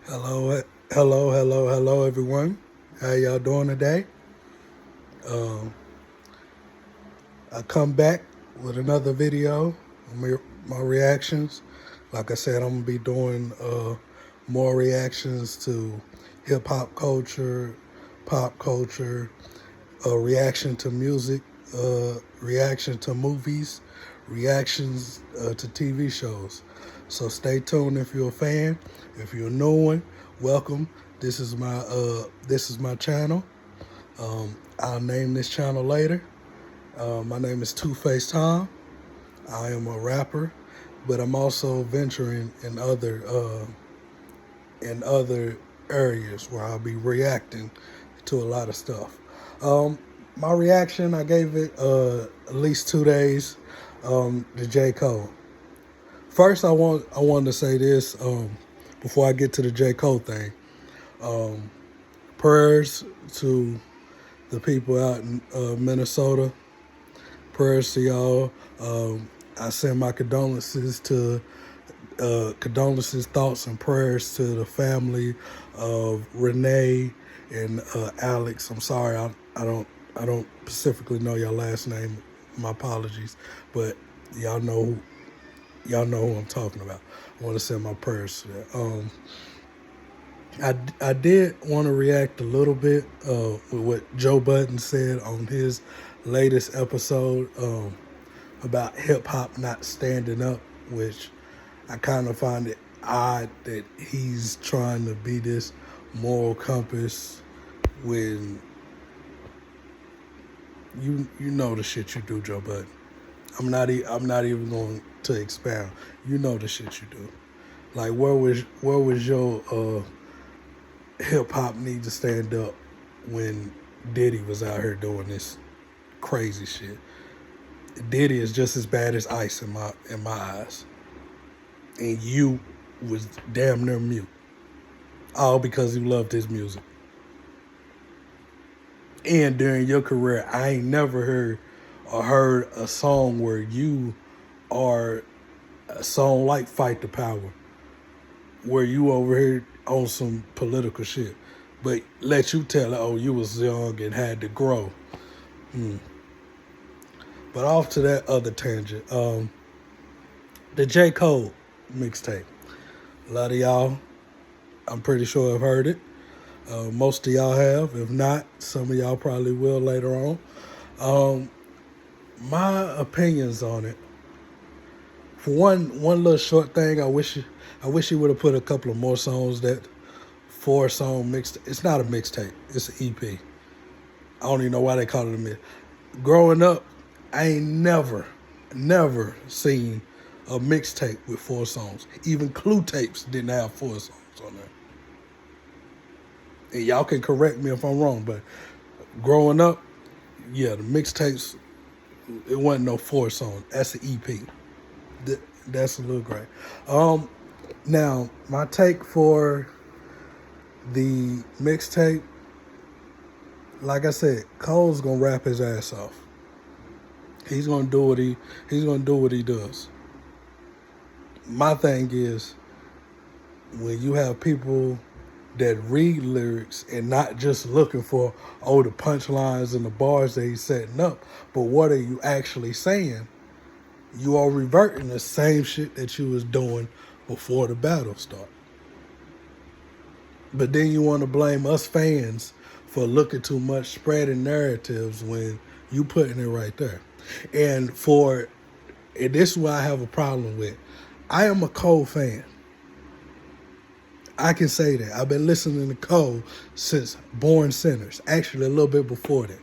Hello, hello, everyone. How y'all doing today? Um, I come back with another video, my reactions. Like I said, I'm gonna be doing more reactions to hip hop culture, pop culture, reaction to music, reaction to movies, reactions to TV shows. So stay tuned if you're a fan. If you're a new one, welcome. This is my channel. I'll name this channel later. My name is Two Face Tom. I am a rapper, but I'm also venturing in other areas where I'll be reacting to a lot of stuff. Um, my reaction, I gave it at least 2 days to J. Cole. First, I wanted to say this before I get to the J. Cole thing. Prayers to the people out in Minnesota. Prayers to y'all. I send my condolences, thoughts, and prayers to the family of Renee and Alex. I'm sorry, I don't specifically know your last name. My apologies, but y'all know who I'm talking about. I want to send my prayers to that. I did want to react a little bit with what Joe Budden said on his latest episode about hip hop not standing up, which I kind of find it odd that he's trying to be this moral compass when you know the shit you do, Joe Budden. I'm not even going to expound. You know the shit you do. Like where was your hip hop need to stand up when Diddy was out here doing this crazy shit? Diddy is just as bad as Ice in my eyes, and you was damn near mute, all because you loved his music. And during your career, I ain't never heard a song where you are a song like "Fight the Power," where you over here on some political shit, but let you tell it, oh, you was young and had to grow. But off to that other tangent. The J. Cole mixtape. A lot of y'all, I'm pretty sure, have heard it. Most of y'all have. If not, some of y'all probably will later on. My opinions on it. For one little short thing, I wish he would have put a couple of more songs. That 4-song mixed. It's not a mixtape. It's an EP. I don't even know why they call it a mix. Growing up, I ain't never seen a mixtape with 4 songs. Even Clue tapes didn't have 4 songs on there. And y'all can correct me if I'm wrong, but growing up, yeah, the mixtapes, it wasn't no 4 songs. That's an EP. That's a little great. Now, my take for the mixtape, like I said, Cole's gonna rap his ass off. He's gonna do what he does. My thing is, when you have people that read lyrics and not just looking for the punchlines and the bars that he's setting up, but what are you actually saying? You are reverting the same shit that you was doing before the battle started. But then you want to blame us fans for looking too much, spreading narratives when you putting it right there. And this is what I have a problem with. I am a Cole fan. I can say that. I've been listening to Cole since Born Sinners. Actually, a little bit before that.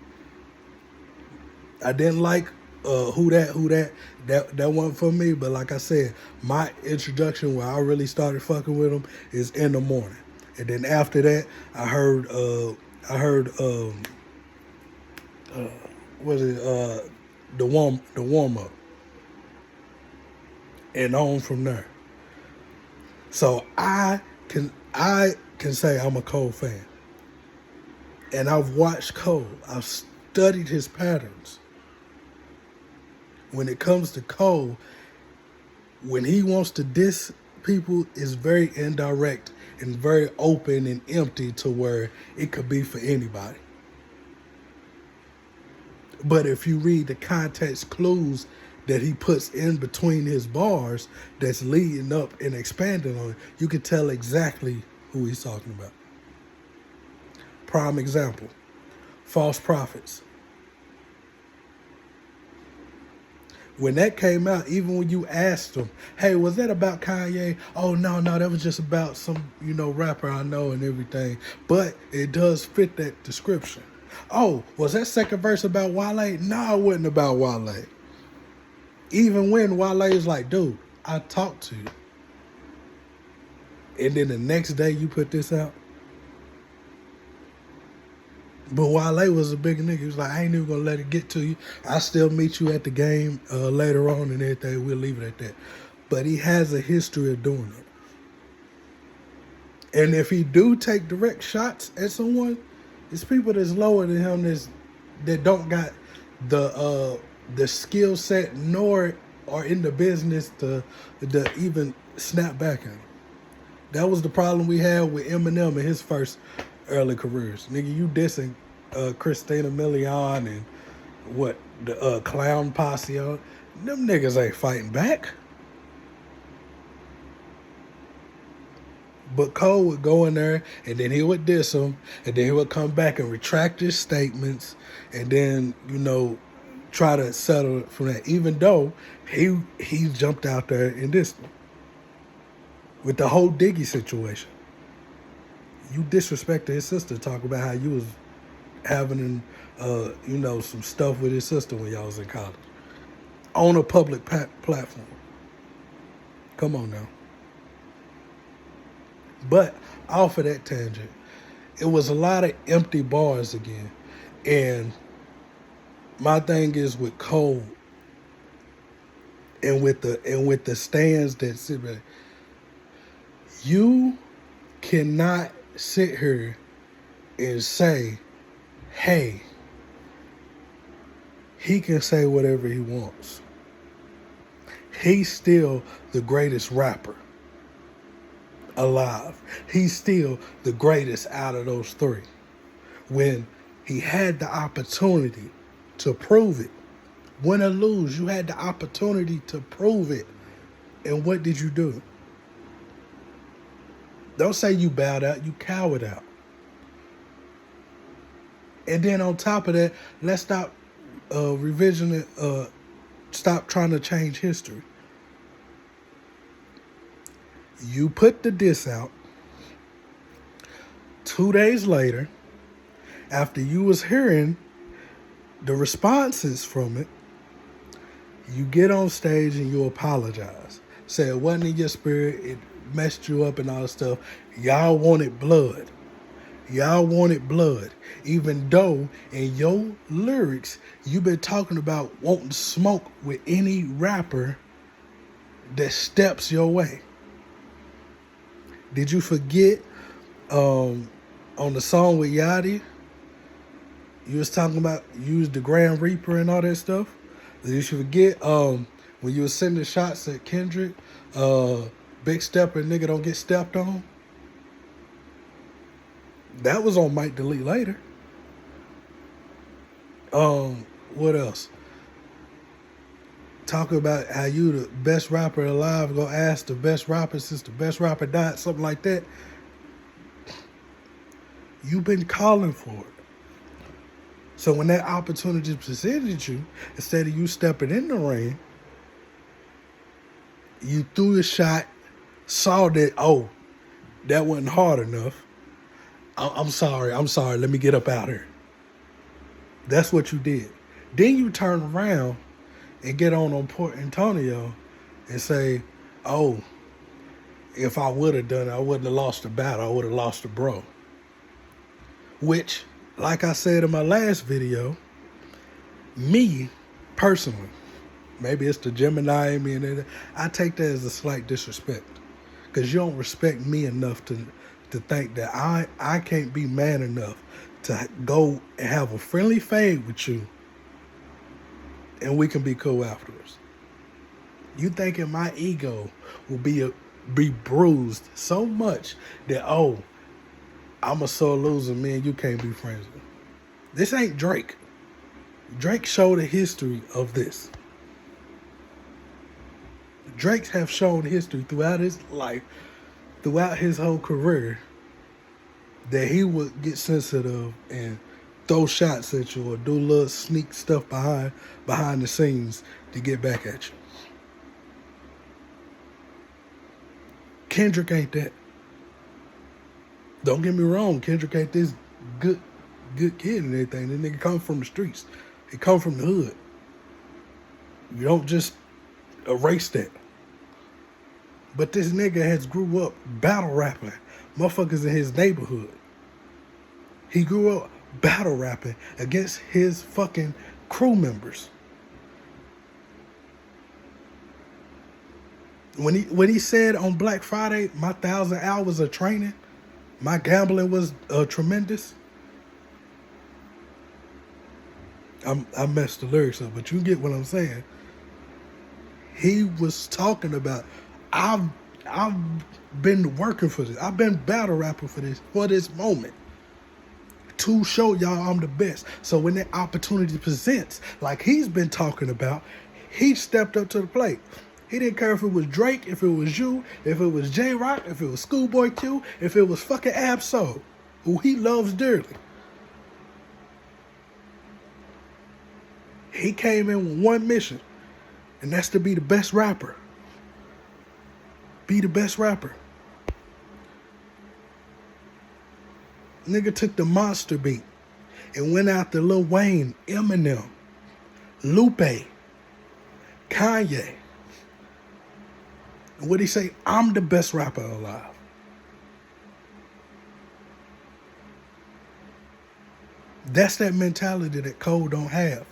I didn't like who that wasn't for me. But like I said, my introduction where I really started fucking with him is In the Morning, and then after that, I heard what is it the warm up, and on from there. So I can say I'm a Cole fan, and I've watched Cole. I've studied his patterns. When it comes to Cole, when he wants to diss people, is very indirect and very open and empty to where it could be for anybody. But if you read the context clues that he puts in between his bars that's leading up and expanding on it, you can tell exactly who he's talking about. Prime example, false prophets. When that came out, even when you asked them, hey, was that about Kanye? Oh, no, that was just about some, rapper I know and everything. But it does fit that description. Oh, was that second verse about Wale? No, it wasn't about Wale. Even when Wale is like, dude, I talked to you. And then the next day you put this out. But Wale was a big nigga. He was like, I ain't even going to let it get to you. I still meet you at the game later on and everything. We'll leave it at that. But he has a history of doing it. And if he do take direct shots at someone, it's people that's lower than him that don't got the skill set nor are in the business to even snap back at him. That was the problem we had with Eminem in his first early careers. Nigga, you dissing Christina Milian and the Clown Posse. Them niggas ain't fighting back. But Cole would go in there and then he would diss him and then he would come back and retract his statements and then, try to settle it from that. Even though he jumped out there and dissed him. With the whole Diggy situation. You disrespected his sister, talk about how you was having, some stuff with his sister when y'all was in college. On a public platform. Come on now. But off of that tangent, it was a lot of empty bars again. And my thing is with Cole and with the stands that sit there, you cannot sit here and say, hey, he can say whatever he wants. He's still the greatest rapper alive. He's still the greatest out of those three. When he had the opportunity to prove it, win or lose, you had the opportunity to prove it. And what did you do? Don't say you bowed out, you cowered out. And then on top of that, let's stop revisioning, stop trying to change history. You put the diss out 2 days later, after you was hearing the responses from it, you get on stage and you apologize. Say it wasn't in your spirit, it messed you up and all that stuff. Y'all wanted blood. Y'all wanted blood. Even though in your lyrics, you've been talking about wanting smoke with any rapper that steps your way. Did you forget on the song with Yachty, you was talking about use the Grand Reaper and all that stuff? Did you forget when you was sending shots at Kendrick, Big Stepper nigga don't get stepped on? That was on Might Delete Later. What else? Talk about how you the best rapper alive, go ask the best rapper since the best rapper died, something like that. You've been calling for it. So when that opportunity presented you, instead of you stepping in the ring, you threw the shot, saw that, that wasn't hard enough. I'm sorry, let me get up out here. That's what you did. Then you turn around and get on Port Antonio and say, if I would have done it, I wouldn't have lost the battle. I would have lost the bro. Which, like I said in my last video, me, personally, maybe it's the Gemini in me, and I take that as a slight disrespect. Because you don't respect me enough to think that I can't be man enough to go and have a friendly fade with you and we can be cool afterwards. You thinking my ego will be be bruised so much that, oh, I'm a sore loser, man, you can't be friends with. This ain't Drake. Drake showed a history of this. Drakes have shown history throughout his life, throughout his whole career, that he would get sensitive and throw shots at you or do little sneak stuff behind the scenes to get back at you. Kendrick ain't that. Don't get me wrong, Kendrick ain't this good kid and everything. That nigga come from the streets. He come from the hood. You don't just erase that. But this nigga has grew up battle rapping motherfuckers in his neighborhood. He grew up battle rapping against his fucking crew members. When he said on Black Friday, my 1,000 hours of training, my gambling was tremendous. I messed the lyrics up, but you get what I'm saying. He was talking about, I've been working for this. I've been battle rapping for this moment. To show y'all I'm the best. So when that opportunity presents, like he's been talking about, he stepped up to the plate. He didn't care if it was Drake, if it was you, if it was J-Rock, if it was Schoolboy Q, if it was fucking Ab-Soul, who he loves dearly. He came in with one mission, and that's to be the best rapper. Be the best rapper. Nigga took the monster beat and went after Lil Wayne, Eminem, Lupe, Kanye. And what'd he say? I'm the best rapper alive. That's that mentality that Cole don't have.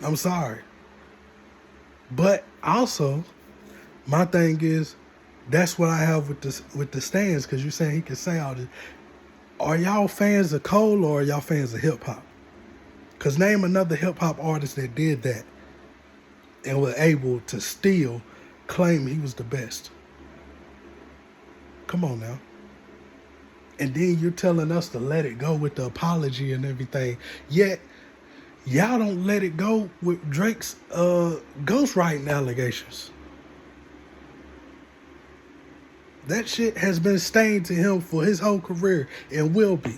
I'm sorry. But also, my thing is, that's what I have with the stands, because you're saying he can say all this. Are y'all fans of Cole or are y'all fans of hip hop? Because name another hip hop artist that did that and was able to still claim he was the best. Come on now. And then you're telling us to let it go with the apology and everything. Yet, y'all don't let it go with Drake's ghostwriting allegations. That shit has been stained to him for his whole career and will be.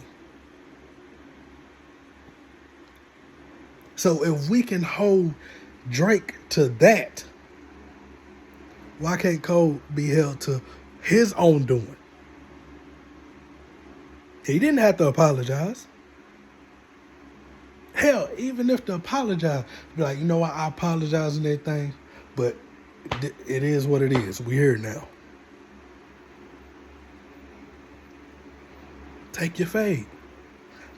So if we can hold Drake to that, why can't Cole be held to his own doing? He didn't have to apologize. Hell, even if to apologize, be like, you know what, I apologize and everything, but it is what it is. We're here now. Take your fade.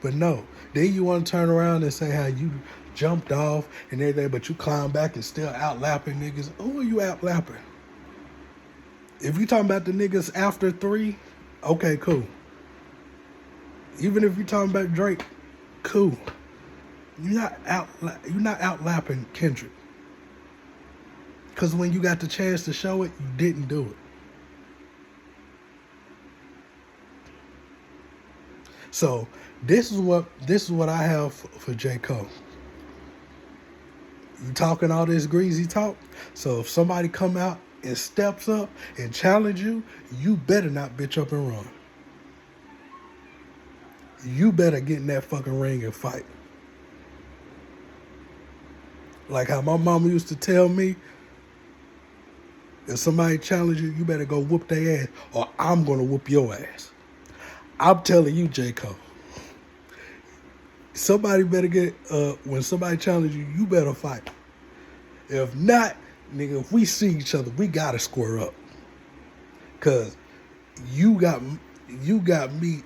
But no, then you want to turn around and say how you jumped off and everything, but you climb back and still out-lapping niggas. Who are you out-lapping? If you talking about the niggas after 3, okay, cool. Even if you talking about Drake, cool. You're not out-lapping Kendrick. Because when you got the chance to show it, you didn't do it. So this is what I have for J. Cole. You talking all this greasy talk. So if somebody come out and steps up and challenge you, you better not bitch up and run. You better get in that fucking ring and fight. Like how my mama used to tell me, if somebody challenge you, you better go whoop their ass or I'm going to whoop your ass. I'm telling you, J. Cole, somebody better get, when somebody challenges you, you better fight. If not, nigga, if we see each other, we got to square up. Because you got me,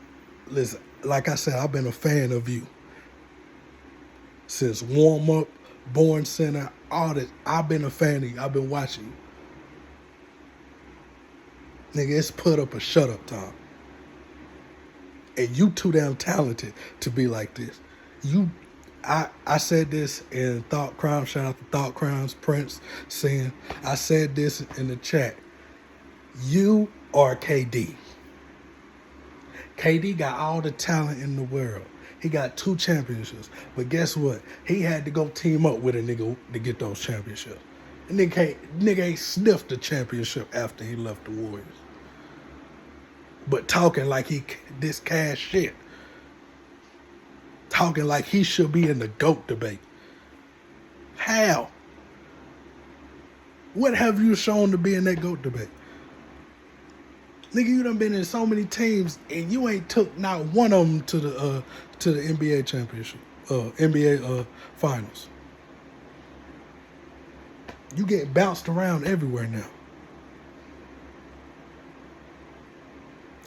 listen, like I said, I've been a fan of you. Since warm up, Born Center, all this, I've been a fan of you. I've been watching you. Nigga, it's put up or shut up time. And you too damn talented to be like this. I said this in Thought Crime. Shout out to Thought Crimes, Prince saying, I said this in the chat. You are KD. KD got all the talent in the world. He got 2 championships. But guess what? He had to go team up with a nigga to get those championships. And nigga ain't sniffed the championship after he left the Warriors. But talking like he this cash shit. Talking like he should be in the GOAT debate. How? What have you shown to be in that GOAT debate? Nigga, you done been in so many teams and you ain't took not one of them to the NBA championship, NBA finals. You get bounced around everywhere now.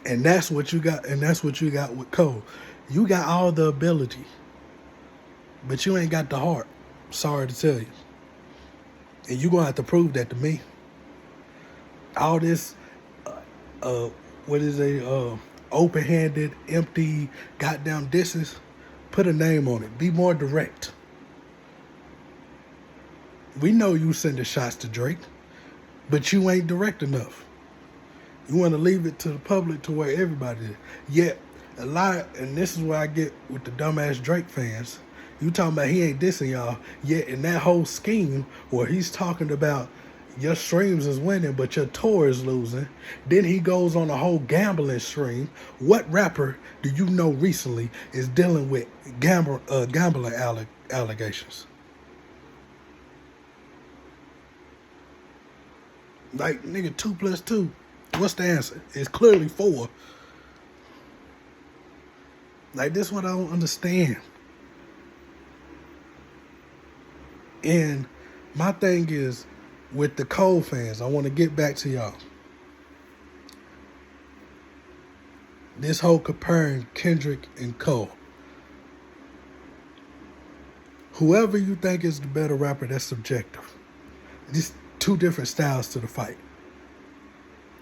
And that's what you got, and that's what you got with Cole. You got all the ability, but you ain't got the heart. Sorry to tell you. And you gonna have to prove that to me. All this what is open-handed, empty, goddamn disses, put a name on it. Be more direct. We know you sending shots to Drake, but you ain't direct enough. You want to leave it to the public to where everybody is. Yet, a lot, and this is what I get with the dumbass Drake fans. You talking about he ain't dissing y'all, yet in that whole scheme where he's talking about your streams is winning, but your tour is losing. Then he goes on a whole gambling stream. What rapper do you know recently is dealing with gambling allegations? Like, nigga, 2 + 2. What's the answer? It's clearly 4. Like, this is what I don't understand. And my thing is, with the Cole fans, I want to get back to y'all. This whole comparing Kendrick and Cole. Whoever you think is the better rapper, that's subjective. These 2 different styles to the fight.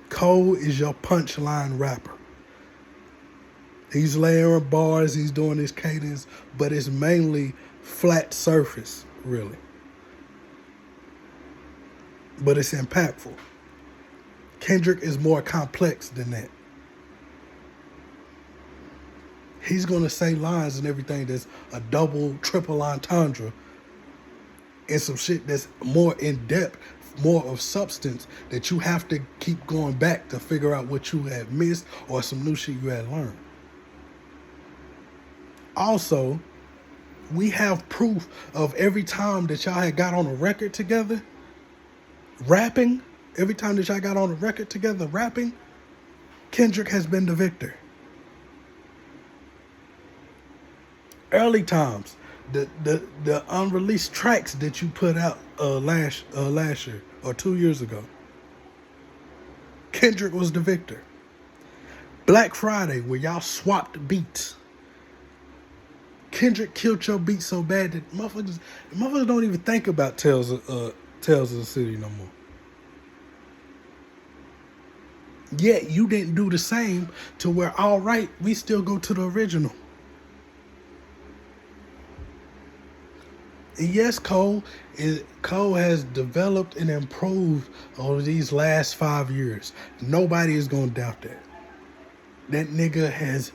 Cole is your punchline rapper. He's layering bars, he's doing his cadence, but it's mainly flat surface, really. But it's impactful. Kendrick is more complex than that. He's going to say lines and everything that's a double, triple entendre and some shit that's more in-depth, more of substance that you have to keep going back to figure out what you had missed or some new shit you had learned. Also, we have proof of every time that y'all had got on a record together, rapping, every time that y'all got on a record together rapping, Kendrick has been the victor. Early times, the unreleased tracks that you put out last year or 2 years ago, Kendrick was the victor. Black Friday, where y'all swapped beats, Kendrick killed your beat so bad that motherfuckers don't even think about Tales of the City no more. Yet you didn't do the same to where, all right, we still go to the original. And yes, Cole has developed and improved over these last 5 years. Nobody is going to doubt that. That nigga has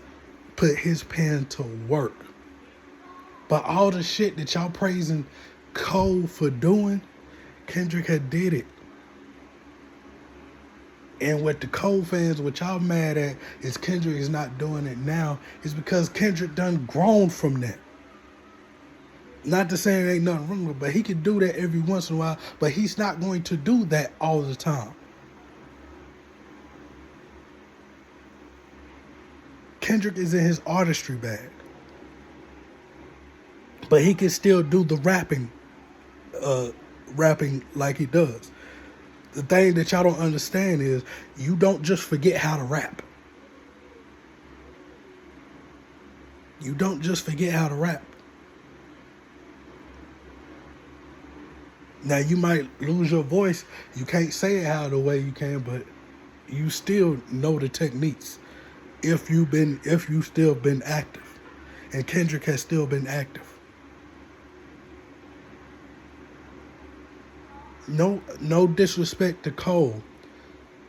put his pen to work. But all the shit that y'all praising Cole for doing, Kendrick had did it. And what the Cole fans, what y'all mad at, is Kendrick is not doing it now, is because Kendrick done grown from that. Not to say there ain't nothing wrong with it, but he can do that every once in a while, but he's not going to do that all the time. Kendrick is in his artistry bag. But he can still do the rapping like he does. The thing that y'all don't understand is you don't just forget how to rap. You don't just forget how to rap. Now you might lose your voice. You can't say it how the way you can, but you still know the techniques. If you still been active. And Kendrick has still been active. No disrespect to Cole,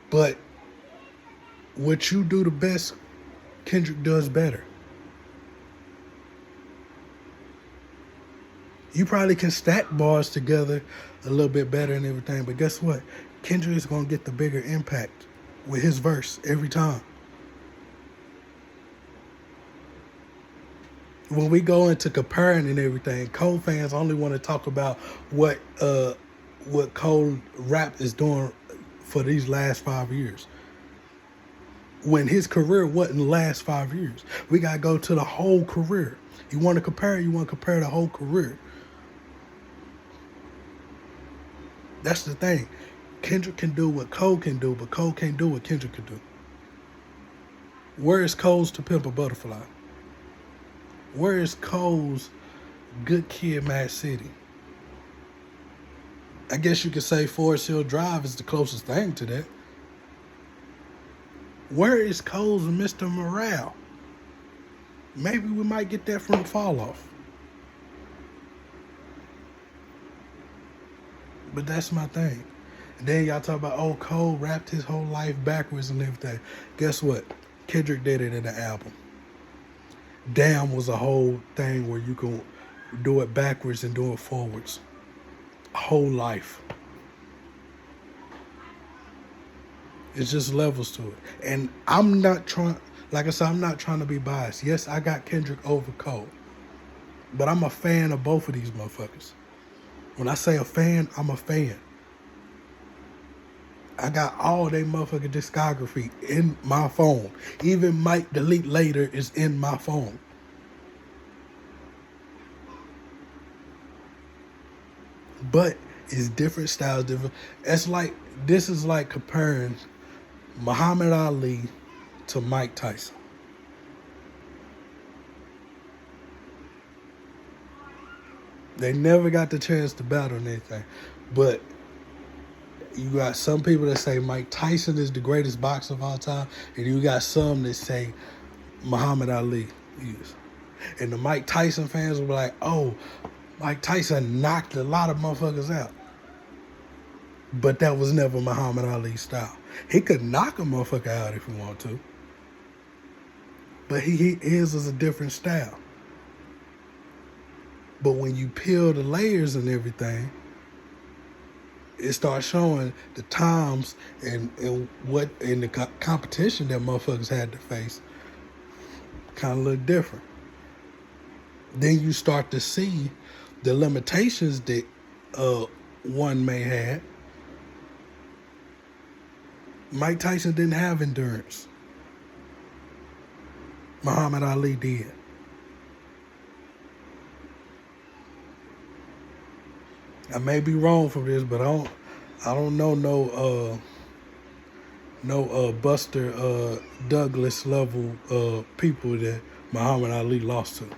but what you do the best, Kendrick does better. You probably can stack bars together a little bit better and everything, but guess what? Kendrick is gonna get the bigger impact with his verse every time. When we go into comparing and everything, Cole fans only want to talk about what Cole rap is doing for these last 5 years. When his career wasn't the last 5 years. We gotta go to the whole career. You want to compare, the whole career. That's the thing. Kendrick can do what Cole can do, but Cole can't do what Kendrick can do. Where is Cole's To Pimp a Butterfly? Where is Cole's Good Kid, Mad City? I guess you could say Forest Hill Drive is the closest thing to that. Where is Cole's Mr. Morale? Maybe we might get that from Fall Off. But that's my thing. And then y'all talk about, oh, Cole rapped his whole life backwards and everything. Guess what? Kendrick did it in the album. Damn was a whole thing where you can do it backwards and do it forwards. Whole life. It's just levels to it. And I'm not trying, like I said, I'm not trying to be biased. Yes, I got Kendrick over Cole. But I'm a fan of both of these motherfuckers. When I say a fan, I'm a fan. I got all their motherfucking discography in my phone. Even Mike Delete Later is in my phone. But it's different styles, different. This is like comparing Muhammad Ali to Mike Tyson. They never got the chance to battle or anything. But you got some people that say Mike Tyson is the greatest boxer of all time, and you got some that say Muhammad Ali is. And the Mike Tyson fans will be like, oh, Mike Tyson knocked a lot of motherfuckers out. But that was never Muhammad Ali's style. He could knock a motherfucker out if he wanted to. But his is a different style. But when you peel the layers and everything, it starts showing the times and what in the competition that motherfuckers had to face kind of look different. Then you start to see the limitations that one may have. Mike Tyson didn't have endurance. Muhammad Ali did. I may be wrong for this, but I don't know no Buster Douglas level people that Muhammad Ali lost to.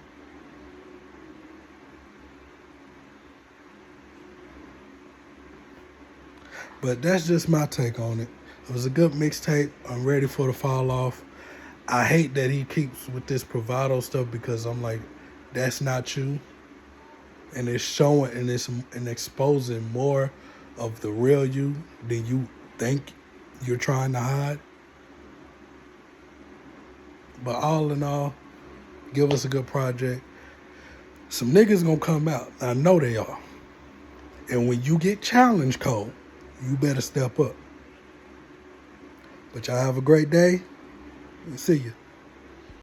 But that's just my take on it. It was a good mixtape. I'm ready for the Fall Off. I hate that he keeps with this bravado stuff because I'm like, that's not you. And it's showing and exposing more of the real you than you think you're trying to hide. But all in all, give us a good project. Some niggas gonna come out. I know they are. And when you get challenged, Cole, you better step up. But y'all have a great day and see you.